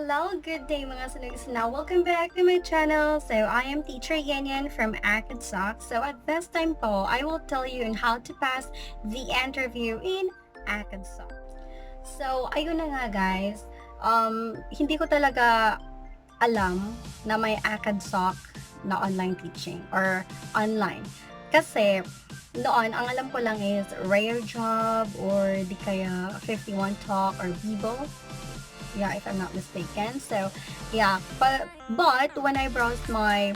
Hello, good day mga sinagsina. Welcome back to my channel. So, I am Teacher Yanyan from Acadsoc. So, at this time po, I will tell you on how to pass the interview in Acadsoc. So, ayun na nga guys. Hindi ko talaga alam na may Acadsoc na online teaching or online. Kasi, noon, ang alam ko lang is Rare Job or di kaya 51 Talk or Bibo. Yeah, if I'm not mistaken. So, yeah. But when I browsed my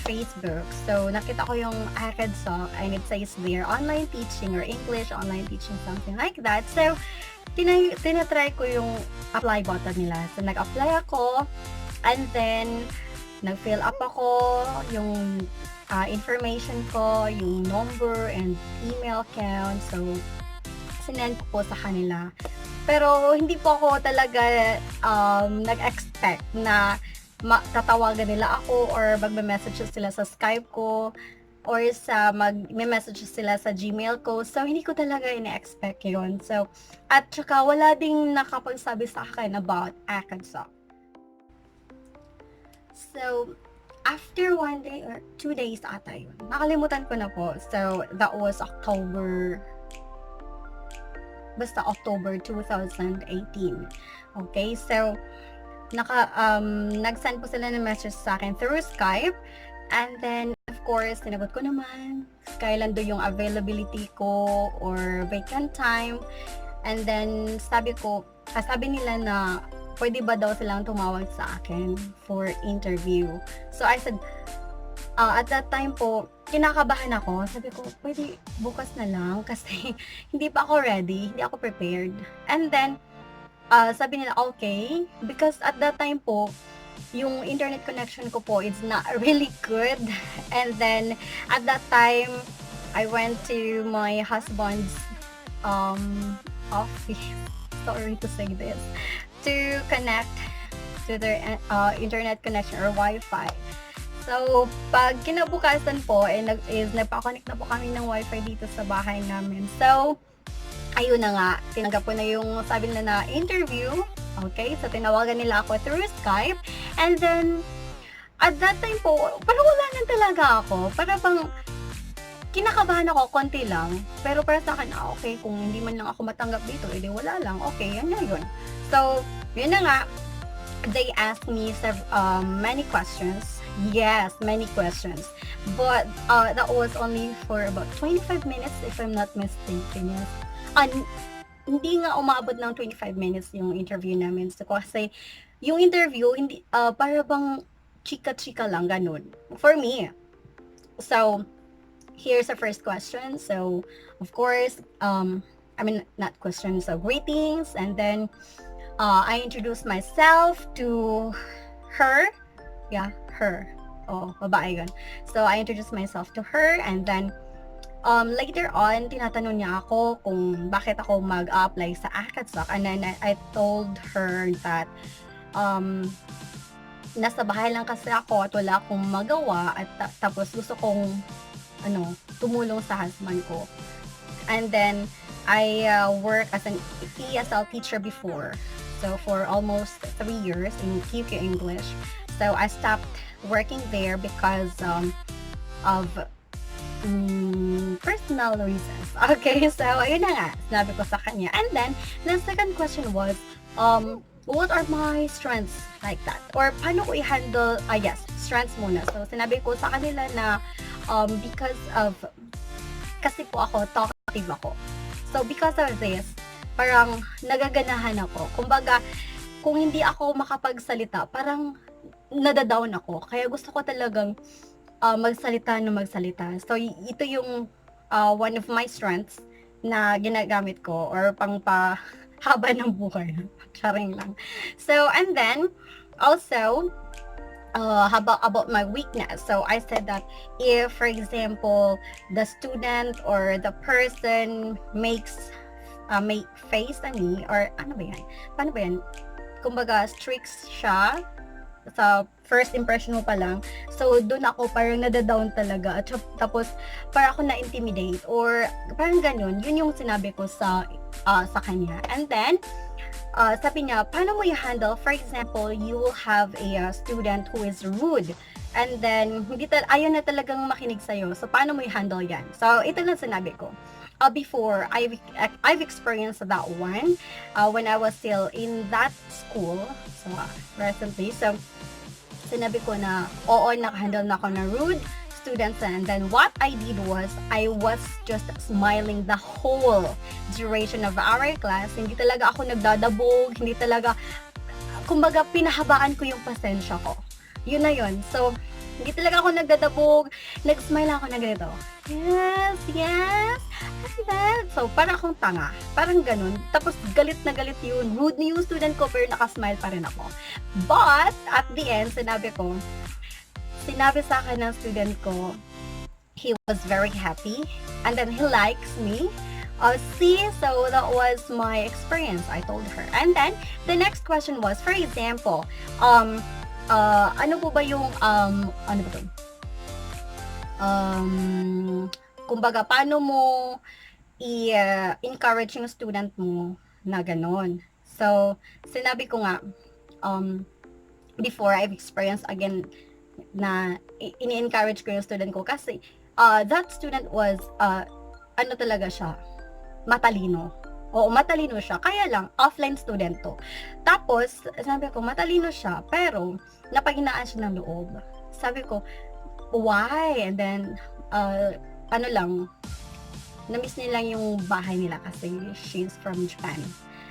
Facebook, so nakita ko yung Acadsoc and it says there, online teaching or English online teaching, something like that. So, tinatry ko yung apply button nila. So, nag-apply ako and then nag-fill up ako yung information ko, yung number and email account. So, sinend ko po sa kanila. Pero hindi po ako talaga nag-expect na tatawagan nila ako or magme-message sila sa Skype ko or sa magme-message sila sa Gmail ko. So, hindi ko talaga ina-expect yun. So, at saka wala ding nakapagsabi sa akin about Acadsoc. So, after 1 day or 2 days ata yun. Nakalimutan ko na po. So, that was October 2018. Okay, so nag-send po sila ng message sa akin through Skype, and then of course sinagot ko naman kailan do yung availability ko or vacant time, and then sabi nila na pwede ba daw silang tumawag sa akin for interview. So I said, at that time po, kinakabahan ako. Sabi ko, pwede bukas na lang kasi hindi pa ako ready, hindi ako prepared. And then, sabi nila, okay. Because at that time po, yung internet connection ko po is not really good. And then, at that time, I went to my husband's office, sorry to say this, to connect to their internet connection or Wi-Fi. So, pag kinabukasan po, nagpa-connect na po kami ng Wi-Fi dito sa bahay namin. So, ayun na nga, tinanggap ko na yung sabi nila na interview. Okay, so tinawagan nila ako through Skype. And then, at that time po, parang wala na talaga ako. Para bang, kinakabahan ako, konti lang. Pero para sa akin, okay, kung hindi man lang ako matanggap dito, edi wala lang. Okay, yan na yun. So, yun na nga, they asked me many questions. Yes, many questions. But that was only for about 25 minutes if I'm not mistaken. Yes. Hindi nga umabot ng 25 minutes yung interview namin. So, kasi yung interview, hindi, para bang chika-chika lang, ganun. For me. So, here's the first question. So, of course, not questions, so greetings. And then, I introduced myself to her. Yeah, her. Oh, babae yun. So, I introduced myself to her, and then, later on, tinatanong niya ako kung bakit ako mag-apply sa Acadsoc, and then I told her that, nasa bahay lang kasi ako at wala akong magawa, at tapos gusto kong, tumulong sa husband ko. And then, I work as an ESL teacher before. So, for almost 3 years in QQ English. So, I stopped working there because of personal reasons. Okay, so, ayun na nga, sinabi ko sa kanya. And then, the second question was, what are my strengths like that? Or, paano ko i-handle, strengths muna. So, sinabi ko sa kanila na, kasi po ako, talkative ako. So, because of this, parang nagaganahan ako. Kumbaga, kung hindi ako makapagsalita, parang nadadown ako. Kaya gusto ko talagang magsalita. So, ito yung one of my strengths na ginagamit ko or pangpahaba ng buhay. Charing lang. So, and then, also, about my weakness. So, I said that if, for example, the student or the person makes may face me, or ano ba yan? Paano ba yan? Kumbaga, strict siya sa first impression mo pa lang. So, doon ako parang nadadown talaga. At tapos, parang ako na-intimidate or parang ganun. Yun yung sinabi ko sa kanya. And then, sabi niya, paano mo i-handle, for example, you will have a student who is rude, and then ayaw na talagang makinig sa'yo. So, paano mo i-handle yan? So, ito na sinabi ko. Before, I've experienced that one when I was still in that school, so recently. So, sinabi ko na, oo, nakahandle na ako ng rude students, and then what I did was, I was just smiling the whole duration of our class. Hindi talaga ako nagdadabog, hindi talaga, kumbaga, pinahabaan ko yung pasensya ko. Yun na yun. So, hindi talaga ako nagdadabog, nag-smile ako na ganito. Yes, yes. And then, so, parang akong tanga. Parang ganun. Tapos, galit na galit yun. Rude na yung student ko, pero nakasmile pa rin ako. But, at the end, sinabi sa akin ng student ko, he was very happy. And then, he likes me. So that was my experience, I told her. And then, the next question was, for example, ano po ba yung, ano ba to? Kumbaga, paano mo i-encourage yung student mo na ganon? So, sinabi ko nga, before I've experienced again, na ini-encourage ko yung student ko kasi, that student was, ano talaga siya, matalino. Oo, matalino siya. Kaya lang, offline student to. Tapos, sabi ko, matalino siya, pero, napaghinaan siya ng loob. Sabi ko, why? And then, ano lang, na-miss nila yung bahay nila kasi she's from Japan.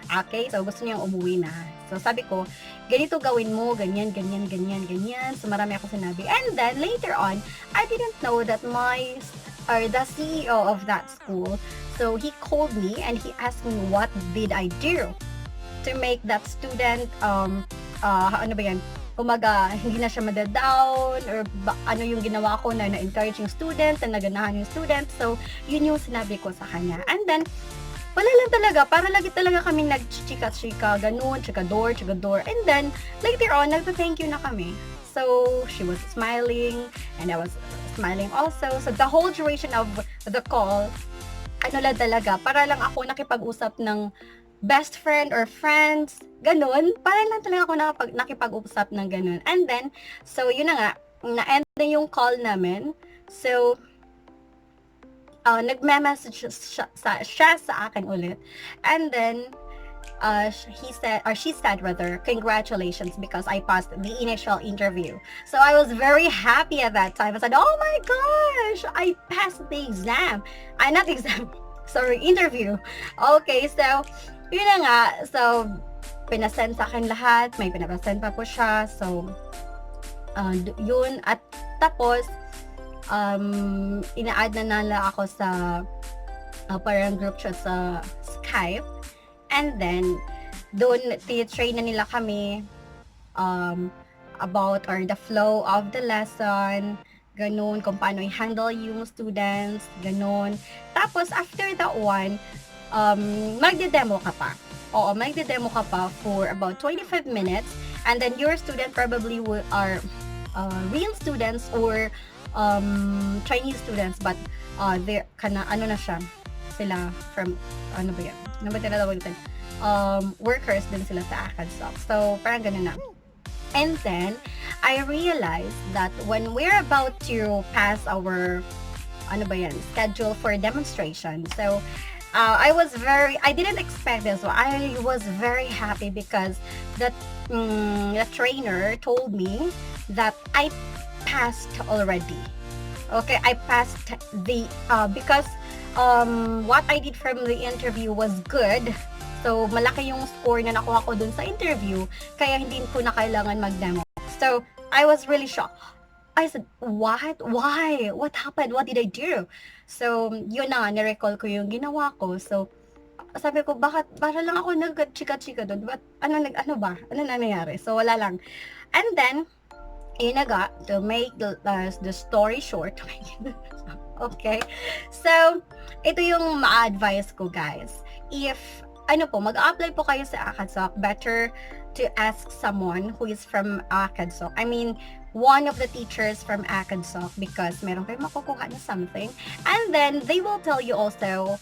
Okay? So, gusto niyang umuwi na. So, sabi ko, ganito gawin mo, ganyan, ganyan, ganyan, ganyan. So, marami ako sinabi. And then, later on, I didn't know that the CEO of that school, so he called me and he asked me what did I do to make that student, ano ba yan, kumaga, hindi na siya madadown, or ano yung ginawa ko na na-encourage yung student, na naganahan yung student. So, yun yung sinabi ko sa kanya. And then, wala lang talaga, para lagi talaga kami nag-chika-chika, ganun, chikador. And then, later on, nagpa-thank you na kami. So, she was smiling, and I was smiling also. So, the whole duration of the call, ano lang talaga, para lang ako nakipag-usap ng best friend or friends, ganun. Para lang talaga ako nakipag-usap ng ganun. And then, so, yun na nga, na-end na yung call namin. So, nagme-message siya sa akin ulit. And then, she said rather, congratulations because I passed the initial interview. So I was very happy at that time. I said, oh my gosh, I passed the exam. Not exam, sorry, interview. Okay, so, yun na nga. So, pinasend sa akin lahat. May pinapasend pa po siya. So, yun. At tapos, ina-add na nila ako sa parang group chat sa Skype. And then, doon, train na nila kami about the flow of the lesson, ganun, kung paano i-handle yung students, ganun. Tapos, after that one, magde-demo ka pa. Oo, magde-demo ka pa for about 25 minutes. And then, your student probably are real students or Chinese students, but they're ano na siya, sila from, ano ba yan? Ano ba tinatawag natin? Workers din sila sa Acadsoc. So, parang ganun na. And then, I realized that when we're about to pass our, ano ba yan, schedule for demonstration. So, I didn't expect this. So, I was very happy because the trainer told me that I passed already. Okay, I passed because what I did from the interview was good. So, malaki yung score na nakuha ko dun sa interview, kaya hindi ko na kailangan mag-demo. So, I was really shocked. I said, what? Why? What happened? What did I do? So, yun na nga, nirecall ko yung ginawa ko. So, sabi ko, bakit? Para lang ako nag-chika-chika dun. But, ano nangyari? So, wala lang. And then, yun na nga, to make the story short. Okay? So, ito yung ma-advise ko, guys. If, mag-apply po kayo sa Acadsoc, better to ask someone who is from Acadsoc. I mean, one of the teachers from Acadsoc because meron kayong makukuha na something. And then, they will tell you also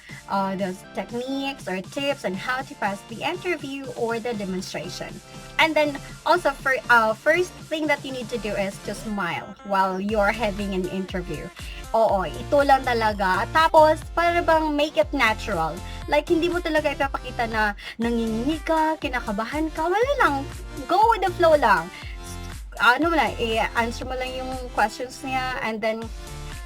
those techniques or tips on how to pass the interview or the demonstration. And then, also, first thing that you need to do is to smile while you're having an interview. Oo, ito lang talaga. Tapos, para bang make it natural. Like, hindi mo talaga ipapakita na nanginginig ka, kinakabahan ka. Wala lang. Go with the flow lang. Ano mo lang, i-answer mo lang yung questions niya. And then,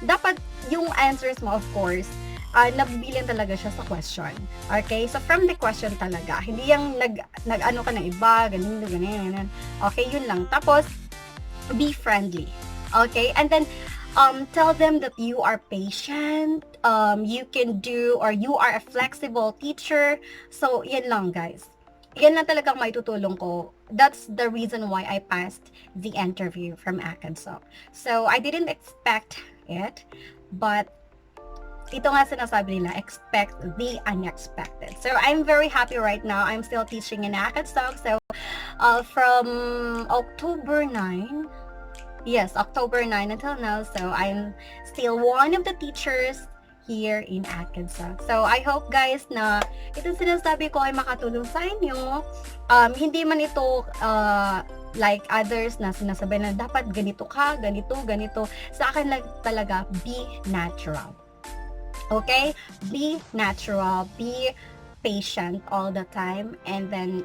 dapat yung answers mo, of course, nabibilan talaga siya sa question. Okay? So, from the question talaga. Hindi yung nag-ano ka ng iba, ganyan. Okay, yun lang. Tapos, be friendly. Okay? And then, tell them that you are patient, you can do, or you are a flexible teacher. So, yan lang, guys. Yan lang talagang maitutulong ko. That's the reason why I passed the interview from Acadsoc. So, I didn't expect it, but ito nga sinasabi nila, expect the unexpected. So, I'm very happy right now. I'm still teaching in Acadsoc. So, from October 9, yes, October 9 until now. So, I'm still one of the teachers here in Acadsoc. So, I hope guys na itong sinasabi ko ay makatulong sa inyo. Hindi man ito like others na sinasabi na dapat ganito ka, ganito. Sa akin lang talaga, be natural. Okay? Be natural, be patient all the time, and then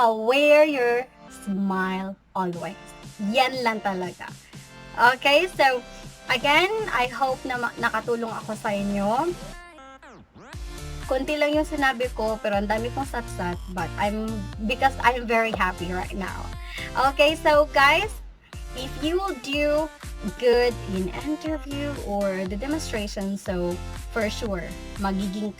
wear your smile always. Yan lang talaga. Okay? So, again, I hope na nakatulong ako sa inyo. Kunti lang yung sinabi ko, pero ang dami kong satsat, but because I'm very happy right now. Okay, so guys, if you will do good in interview or the demonstration, so for sure, magiging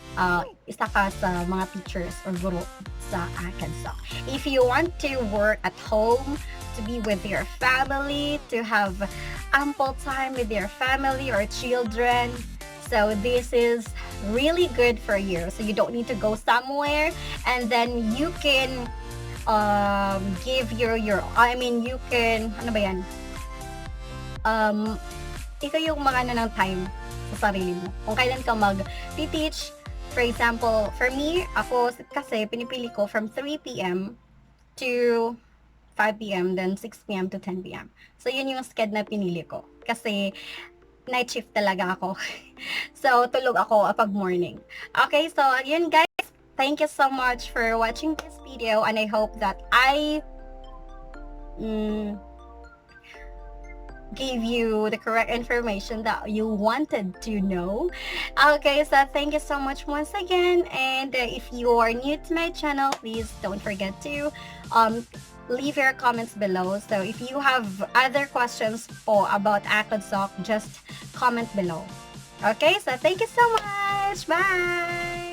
isa ka sa mga teachers or guro sa Acadsoc. If you want to work at home, to be with your family, to have ample time with your family or children, so this is really good for you. So you don't need to go somewhere, and then you can give you can, ano ba yan? Ikaw yung mga ng time sa sarili mo. Kung kailan ka mag-teach, for example, for me, ako kasi pinipili ko from 3 p.m. to 5 p.m. then 6 p.m. to 10 p.m. So, yun yung schedule na pinili ko. Kasi, night shift talaga ako. So, tulog ako pag morning. Okay, so, yun guys. Thank you so much for watching this video, and I hope that I gave you the correct information that you wanted to know. Okay, so thank you so much once again, and if you are new to my channel, please don't forget to leave your comments below. So if you have other questions about Acadsoc, just comment below. Okay, so thank you so much. Bye!